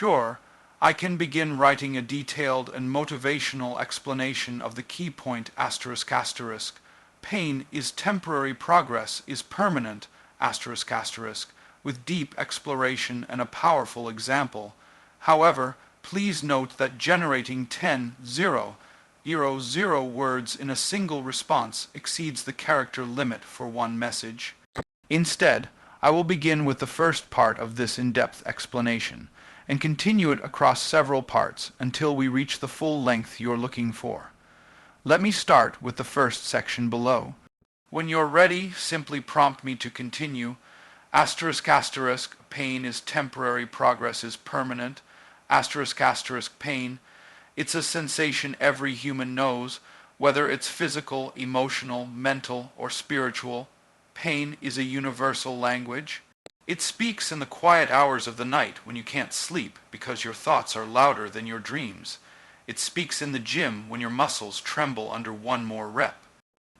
Sure, I can begin writing a detailed and motivational explanation of the key point asterisk asterisk. Pain is temporary, progress is permanent asterisk asterisk, with deep exploration and a powerful example. However, please note that generating 0 words in a single response exceeds the character limit for one message. Instead, I will begin with the first part of this in-depth explanation, and continue it across several parts until we reach the full length you're looking for. Let me start with the first section below. When you're ready, simply prompt me to continue. Asterisk asterisk, pain is temporary, progress is permanent. Asterisk asterisk, pain. It's a sensation every human knows, whether it's physical, emotional, mental, or spiritual. Pain is a universal language. It speaks in the quiet hours of the night when you can't sleep because your thoughts are louder than your dreams. It speaks in the gym when your muscles tremble under one more rep.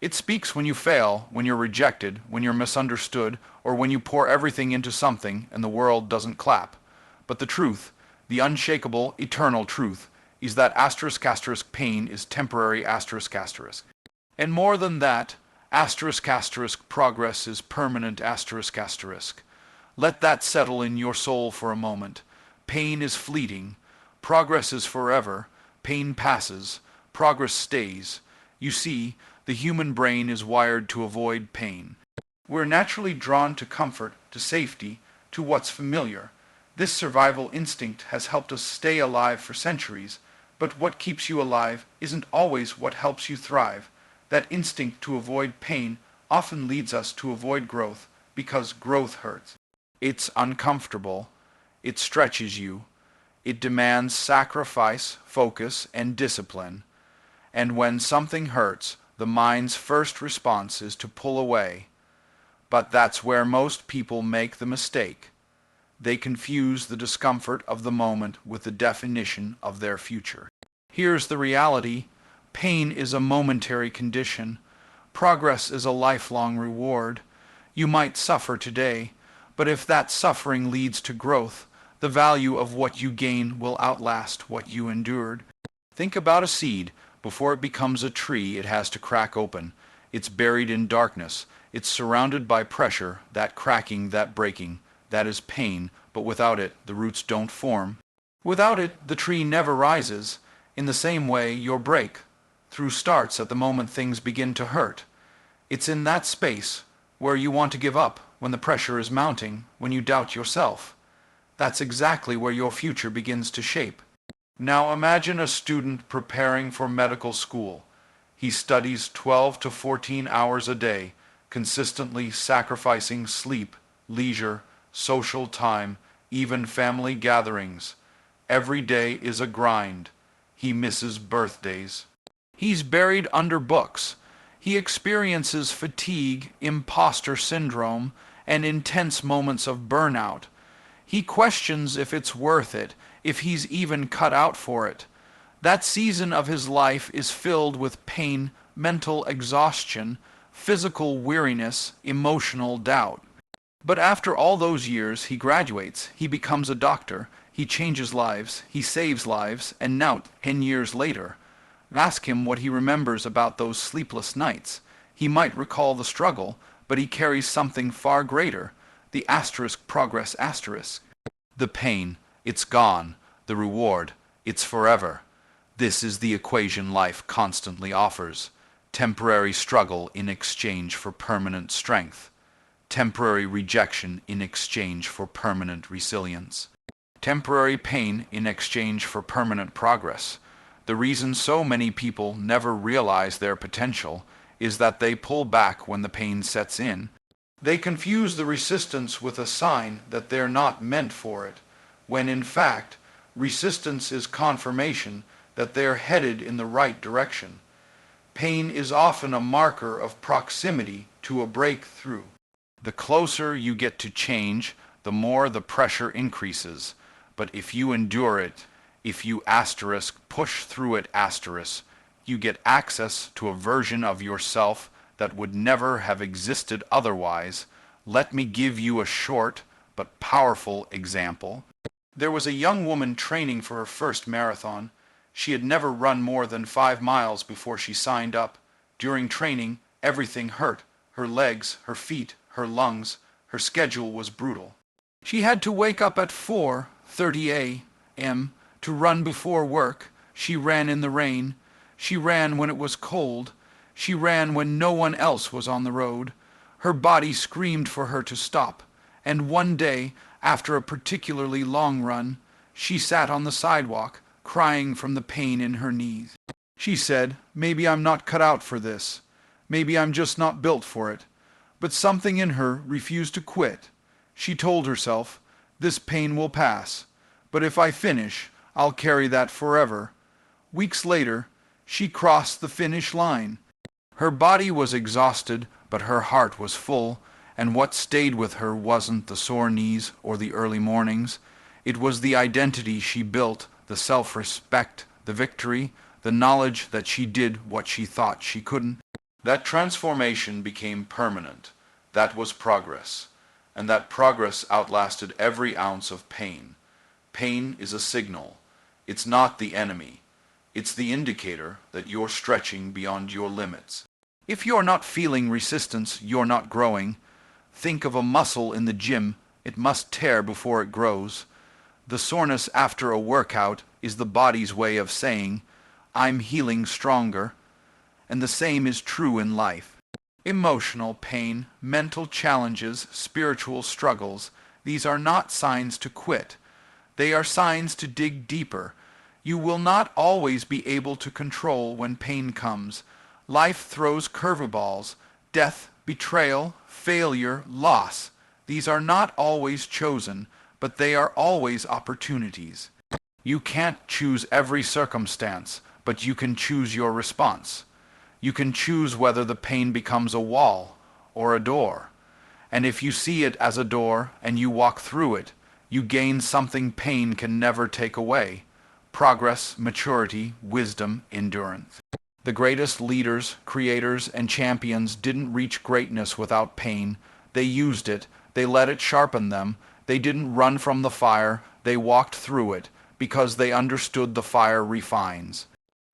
It speaks when you fail, when you're rejected, when you're misunderstood, or when you pour everything into something and the world doesn't clap. But the truth, the unshakable, eternal truth, is that asterisk asterisk pain is temporary asterisk asterisk. And more than that, asterisk asterisk progress is permanent asterisk asterisk. Let that settle in your soul for a moment. Pain is fleeting. Progress is forever. Pain passes. Progress stays. You see, the human brain is wired to avoid pain. We're naturally drawn to comfort, to safety, to what's familiar. This survival instinct has helped us stay alive for centuries, but what keeps you alive isn't always what helps you thrive. That instinct to avoid pain often leads us to avoid growth, because growth hurts. It's uncomfortable. It stretches you. It demands sacrifice, focus, and discipline. And when something hurts, the mind's first response is to pull away. But that's where most people make the mistake. They confuse the discomfort of the moment with the definition of their future. Here's the reality. Pain is a momentary condition. Progress is a lifelong reward. You might suffer today, but if that suffering leads to growth, the value of what you gain will outlast what you endured. Think about a seed. Before it becomes a tree, it has to crack open. It's buried in darkness. It's surrounded by pressure, that cracking, that breaking. That is pain, but without it, the roots don't form. Without it, the tree never rises. In the same way, your breakthrough starts at the moment things begin to hurt. It's in that space where you want to give up, when the pressure is mounting, when you doubt yourself. That's exactly where your future begins to shape. Now imagine a student preparing for medical school. He studies 12 to 14 hours a day, consistently sacrificing sleep, leisure, social time, even family gatherings. Every day is a grind. He misses birthdays. He's buried under books. He experiences fatigue, imposter syndrome, and intense moments of burnout. He questions if it's worth it, if he's even cut out for it. That season of his life is filled with pain, mental exhaustion, physical weariness, emotional doubt. But after all those years, he graduates, he becomes a doctor, he changes lives, he saves lives, and now, 10 years later, ask him what he remembers about those sleepless nights. He might recall the struggle, but he carries something far greater, the asterisk progress asterisk. The pain, it's gone. The reward, it's forever. This is the equation life constantly offers. Temporary struggle in exchange for permanent strength. Temporary rejection in exchange for permanent resilience. Temporary pain in exchange for permanent progress. The reason so many people never realize their potential is that they pull back when the pain sets in. They confuse the resistance with a sign that they're not meant for it, when in fact, resistance is confirmation that they're headed in the right direction. Pain is often a marker of proximity to a breakthrough. The closer you get to change, the more the pressure increases. But if you endure it, if you push through it you get access to a version of yourself that would never have existed otherwise. Let me give you a short but powerful example. There was a young woman training for her first marathon. She had never run more than 5 miles before she signed up. During training, everything hurt. Her legs, her feet, her lungs. Her schedule was brutal. She had to wake up at 4:30 a.m. to run before work. She ran in the rain. She ran when it was cold. She ran when no one else was on the road. Her body screamed for her to stop. And one day, after a particularly long run, she sat on the sidewalk, crying from the pain in her knees. She said, "Maybe I'm not cut out for this. Maybe I'm just not built for it." But something in her refused to quit. She told herself, "This pain will pass, but if I finish, I'll carry that forever." Weeks later, she crossed the finish line. Her body was exhausted, but her heart was full, and what stayed with her wasn't the sore knees or the early mornings. It was the identity she built, the self-respect, the victory, the knowledge that she did what she thought she couldn't. That transformation became permanent. That was progress. And that progress outlasted every ounce of pain. Pain is a signal. It's not the enemy. It's the indicator that you're stretching beyond your limits. If you're not feeling resistance, you're not growing. Think of a muscle in the gym. It must tear before it grows. The soreness after a workout is the body's way of saying, "I'm healing stronger." And the same is true in life. Emotional pain, mental challenges, spiritual struggles, these are not signs to quit. They are signs to dig deeper. You will not always be able to control when pain comes. Life throws curveballs, death, betrayal, failure, loss. These are not always chosen, but they are always opportunities. You can't choose every circumstance, but you can choose your response. You can choose whether the pain becomes a wall or a door. And if you see it as a door and you walk through it, you gain something pain can never take away: progress, maturity, wisdom, endurance. The greatest leaders, creators, and champions didn't reach greatness without pain. They used it. They let it sharpen them. They didn't run from the fire. They walked through it because they understood the fire refines.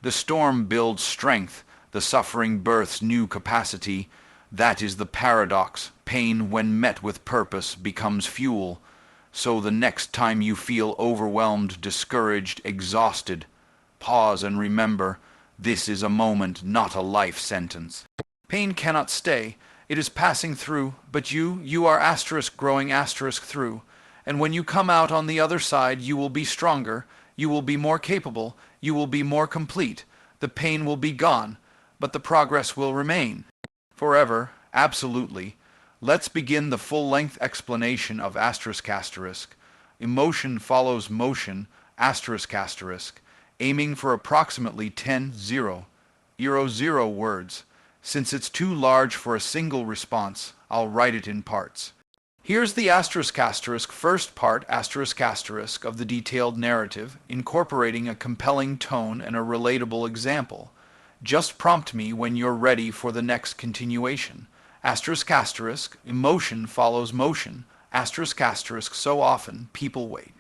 The storm builds strength. The suffering births new capacity. That is the paradox. Pain, when met with purpose, becomes fuel. So the next time you feel overwhelmed, discouraged, exhausted, pause and remember, this is a moment, not a life sentence. Pain cannot stay. It is passing through, but you are asterisk growing asterisk through. And when you come out on the other side, you will be stronger, you will be more capable, you will be more complete. The pain will be gone, but the progress will remain. Forever, absolutely. Let's begin the full-length explanation of asterisk asterisk. Emotion follows motion, asterisk asterisk, aiming for approximately 10,000 words. Since it's too large for a single response, I'll write it in parts. Here's the asterisk asterisk first part asterisk asterisk of the detailed narrative, incorporating a compelling tone and a relatable example. Just prompt me when you're ready for the next continuation. Asterisk asterisk, emotion follows motion. Asterisk asterisk, so often people wait.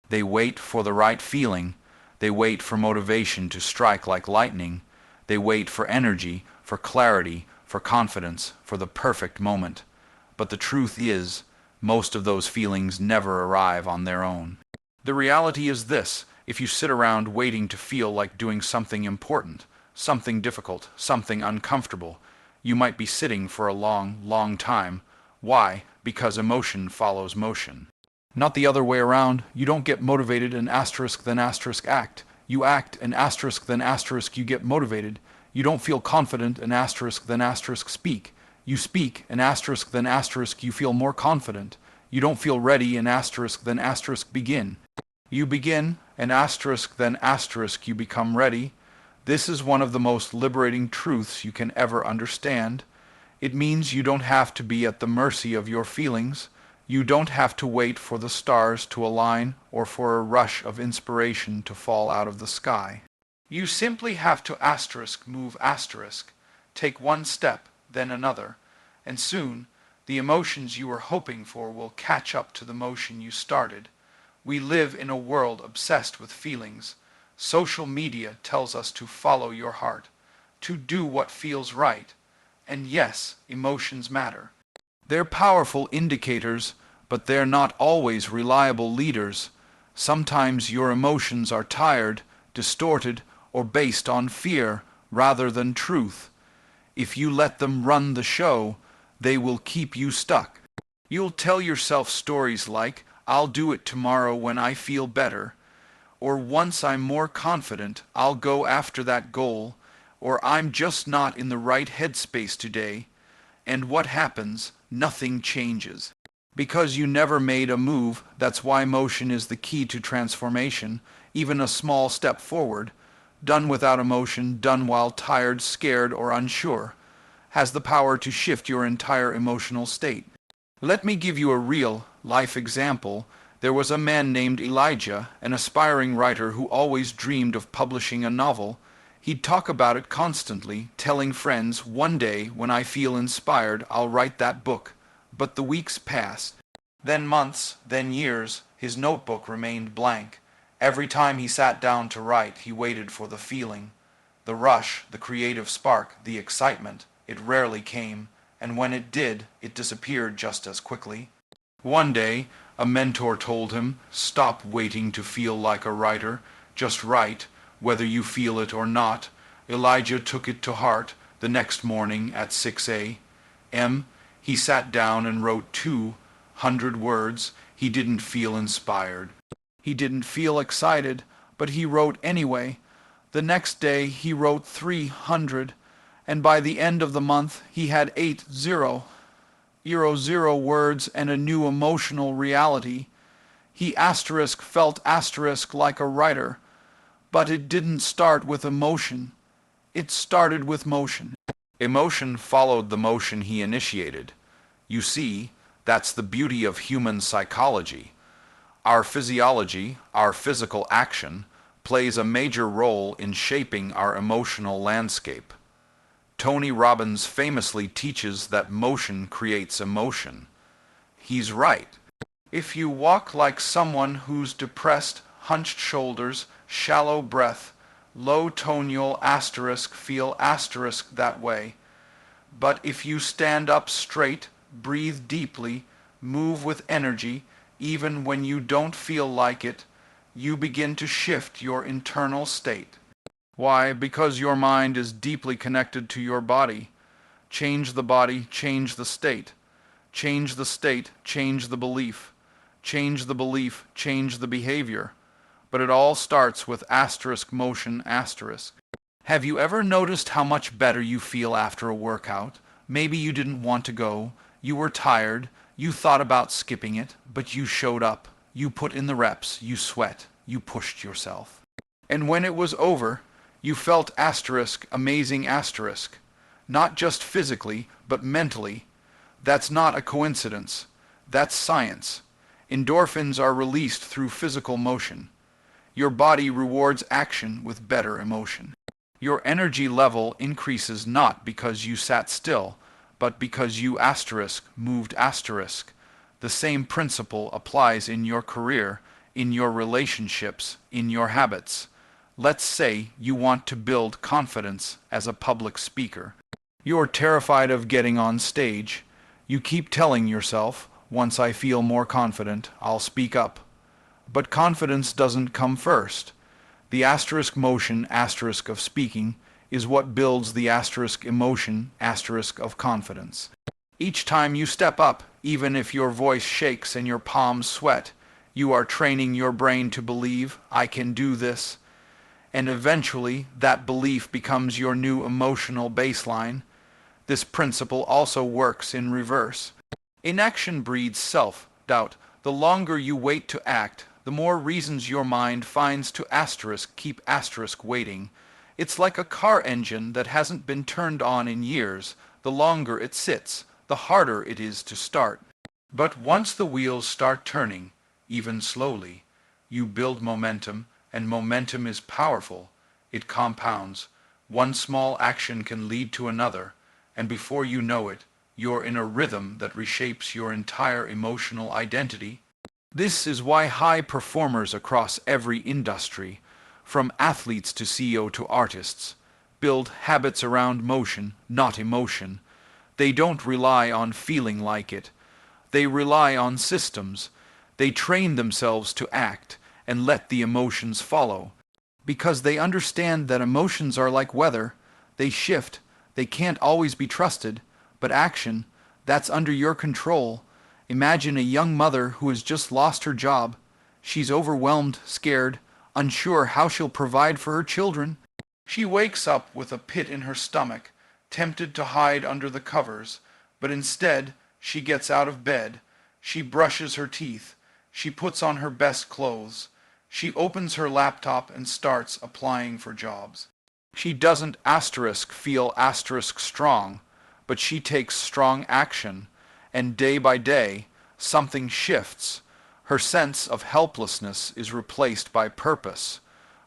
They wait for the right feeling. They wait for motivation to strike like lightning. They wait for energy, for clarity, for confidence, for the perfect moment. But the truth is, most of those feelings never arrive on their own. The reality is this: if you sit around waiting to feel like doing something important, something difficult, something uncomfortable, you might be sitting for a long, long time. Why? Because emotion follows motion. Not the other way around. You don't get motivated and asterisk then asterisk act. You act and asterisk then asterisk you get motivated. You don't feel confident and asterisk then asterisk speak. You speak and asterisk then asterisk you feel more confident. You don't feel ready and asterisk then asterisk begin. You begin and asterisk then asterisk you become ready. This is one of the most liberating truths you can ever understand. It means you don't have to be at the mercy of your feelings. You don't have to wait for the stars to align or for a rush of inspiration to fall out of the sky. You simply have to asterisk move asterisk, take one step, then another, and soon the emotions you were hoping for will catch up to the motion you started. We live in a world obsessed with feelings. Social media tells us to follow your heart, to do what feels right. And yes, emotions matter. They're powerful indicators, but they're not always reliable leaders. Sometimes your emotions are tired, distorted, or based on fear rather than truth. If you let them run the show, they will keep you stuck. You'll tell yourself stories like, "I'll do it tomorrow when I feel better," or "once I'm more confident, I'll go after that goal," or "I'm just not in the right headspace today." And what happens? Nothing changes. Because you never made a move. That's why motion is the key to transformation. Even a small step forward, done without emotion, done while tired, scared, or unsure, has the power to shift your entire emotional state. Let me give you a real life example. There was a man named Elijah, an aspiring writer who always dreamed of publishing a novel. He'd talk about it constantly, telling friends, "One day, when I feel inspired, I'll write that book." But the weeks passed. Then months, then years. His notebook remained blank. Every time he sat down to write, he waited for the feeling. The rush, the creative spark, the excitement. It rarely came, and when it did, it disappeared just as quickly. One day, a mentor told him, "Stop waiting to feel like a writer. Just write, whether you feel it or not." Elijah took it to heart. The next morning at 6 a.m., he sat down and wrote 200 words. He didn't feel inspired. He didn't feel excited, but he wrote anyway. The next day he wrote 300, and by the end of the month he had 80 words and a new emotional reality. He felt like a writer, but it didn't start with emotion. It started with motion. Emotion followed the motion he initiated. You see, that's the beauty of human psychology. Our physiology, our physical action, plays a major role in shaping our emotional landscape. Tony Robbins famously teaches that motion creates emotion. He's right. If you walk like someone who's depressed, hunched shoulders, shallow breath, low tone, you'll feel that way. But if you stand up straight, breathe deeply, move with energy, even when you don't feel like it, you begin to shift your internal state. Why? Because your mind is deeply connected to your body. Change the body, change the state. Change the state, change the belief. Change the belief, change the behavior. But it all starts with motion. Have you ever noticed how much better you feel after a workout? Maybe you didn't want to go, you were tired, you thought about skipping it, but you showed up. You put in the reps, you sweat, you pushed yourself. And when it was over, you felt amazing. Not just physically, but mentally. That's not a coincidence. That's science. Endorphins are released through physical motion. Your body rewards action with better emotion. Your energy level increases not because you sat still, but because you moved. The same principle applies in your career, in your relationships, in your habits. Let's say you want to build confidence as a public speaker. You're terrified of getting on stage. You keep telling yourself, "Once I feel more confident, I'll speak up." But confidence doesn't come first. The motion of speaking is what builds the emotion of confidence. Each time you step up, even if your voice shakes and your palms sweat, you are training your brain to believe, "I can do this." And eventually that belief becomes your new emotional baseline. This principle also works in reverse. Inaction breeds self-doubt. The longer you wait to act, the more reasons your mind finds to keep waiting. It's like a car engine that hasn't been turned on in years. The longer it sits, the harder it is to start. But once the wheels start turning, even slowly, you build momentum, and momentum is powerful. It compounds. One small action can lead to another, and before you know it, you're in a rhythm that reshapes your entire emotional identity. This is why high performers across every industry, from athletes to CEO to artists, build habits around motion, not emotion. They don't rely on feeling like it. They rely on systems. They train themselves to act and let the emotions follow. Because they understand that emotions are like weather. They shift. They can't always be trusted. But action, that's under your control. Imagine a young mother who has just lost her job. She's overwhelmed, scared, unsure how she'll provide for her children. She wakes up with a pit in her stomach, tempted to hide under the covers, but instead she gets out of bed. She brushes her teeth. She puts on her best clothes. She opens her laptop and starts applying for jobs. She doesn't feel strong, but she takes strong action, and day by day something shifts. Her sense of helplessness is replaced by purpose.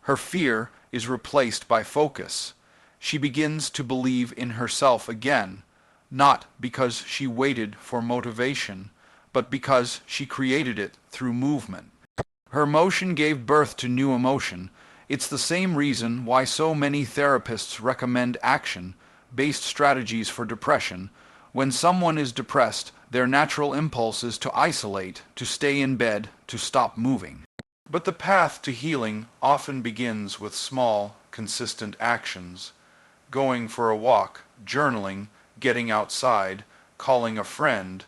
Her fear is replaced by focus. She begins to believe in herself again, not because she waited for motivation, but because she created it through movement. Her motion gave birth to new emotion. It's the same reason why so many therapists recommend action-based strategies for depression. When someone is depressed, their natural impulse is to isolate, to stay in bed, to stop moving. But the path to healing often begins with small, consistent actions. Going for a walk, journaling, getting outside, calling a friend.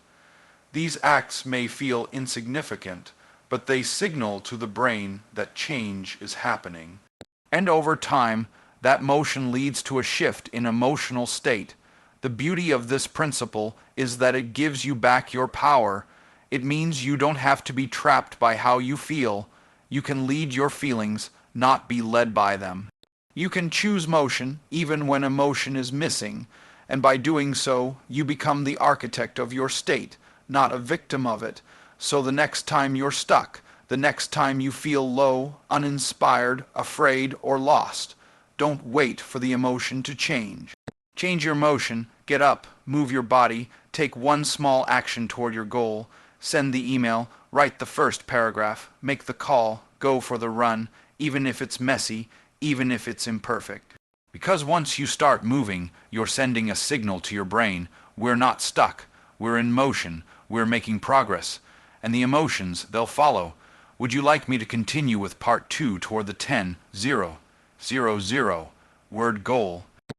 These acts may feel insignificant, but they signal to the brain that change is happening. And over time, that motion leads to a shift in emotional state. The beauty of this principle is that it gives you back your power. It means you don't have to be trapped by how you feel. You can lead your feelings, not be led by them. You can choose motion even when emotion is missing, and by doing so, you become the architect of your state, not a victim of it. So the next time you're stuck, the next time you feel low, uninspired, afraid, or lost, don't wait for the emotion to change. Change your motion, get up, move your body, take one small action toward your goal, send the email, write the first paragraph, make the call, go for the run, even if it's messy, even if it's imperfect. Because once you start moving, you're sending a signal to your brain, we're not stuck, we're in motion, we're making progress, and the emotions, they'll follow. Would you like me to continue with part 2 toward the 10,000 word goal?